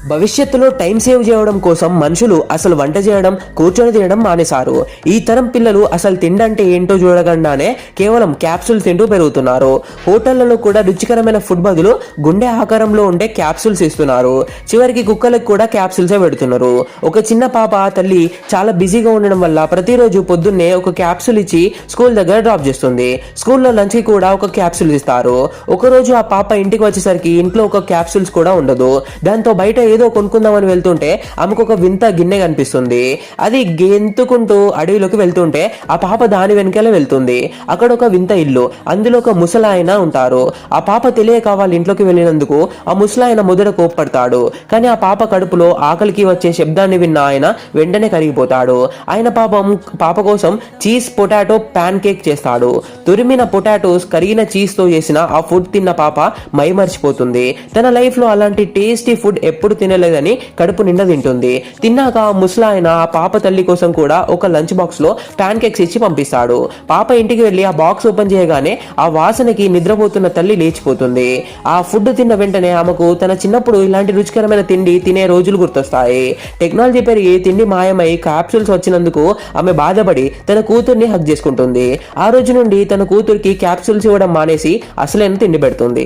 భవిష్యత్తులో time save చేయడం కోసం మనుషులు అసలు వంట చేయడం, కూర్చొని తినడం మానేశారు. ఈ తరం పిల్లలు అసలు తిండంటే ఏంటో చూడకుండానే కేవలం క్యాప్సూల్స్ తింటూ పెరుగుతున్నారు. హోటళ్లలో కూడా రుచికరమైన ఫుడ్ బదులు గుండె ఆకారంలో ఉండే క్యాప్సూల్స్ ఇస్తున్నారు. చివరికి కుక్కలకు కూడా క్యాప్సూల్సే పెడుతున్నారు. ఒక చిన్న పాప తల్లి చాలా బిజీగా ఉండడం వల్ల ప్రతిరోజు పొద్దున్నే ఒక క్యాప్సూల్ ఇచ్చి స్కూల్ దగ్గర డ్రాప్ చేస్తుంది. స్కూల్లో లంచ్ కి కూడా ఒక క్యాప్సూల్ ఇస్తారు. ఒకరోజు ఆ పాప ఇంటికి వచ్చేసరికి ఇంట్లో ఒక క్యాప్సూల్స్ కూడా ఉండదు. దాంతో బయట ఏదో కొనుక్కుందామని వెళ్తుంటే ఆమెకు ఒక వింత గిన్నె కనిపిస్తుంది. అది గెంతుకుంటూ అడవిలోకి వెళ్తుంటే ఆ పాప దాని వెనకాల వెళ్తుంది. అక్కడ ఒక వింత ఇల్లు, అందులో ఒక ముసలాయన ఉంటారు. ఆ పాప తెలియక వాళ్ళ ఇంట్లోకి వెళ్ళినందుకు ఆ ముసలాయన మొదట కోప్పడతాడు. కానీ ఆ పాప కడుపులో ఆకలికి వచ్చే శబ్దాన్ని విన్న ఆయన వెంటనే కరిగిపోతాడు. ఆయన పాప కోసం చీజ్ పొటాటో ప్యాన్ కేక్ చేస్తాడు. తురిమిన పొటాటోస్ కరిగిన చీజ్ తో చేసిన ఆ ఫుడ్ తిన్న పాప మైమర్చిపోతుంది. తన లైఫ్ లో అలాంటి టేస్టీ ఫుడ్ ఎప్పుడు తినలేదని కడుపు నిండా తింటుంది. తిన్నాక ముసలాయన ఆ పాప తల్లి కోసం కూడా ఒక లంచ్ బాక్స్ లో ప్యాన్ కేక్స్ ఇచ్చి పంపిస్తాడు. పాప ఇంటికి వెళ్లి ఆ బాక్స్ ఓపెన్ చేయగానే ఆ వాసనకి నిద్రపోతున్న తల్లి లేచిపోతుంది. ఆ ఫుడ్ తిన్న వెంటనే ఆమెకు తన చిన్నప్పుడు ఇలాంటి రుచికరమైన తిండి తినే రోజులు గుర్తొస్తాయి. టెక్నాలజీ పెరిగి తిండి మాయమై క్యాప్సూల్స్ వచ్చినందుకు ఆమె బాధపడి తన కూతుర్ని హగ్ చేసుకుంటుంది. ఆ రోజు నుండి తన కూతురికి క్యాప్సూల్స్ ఇవ్వడం మానేసి అసలైన తిండి పెడుతుంది.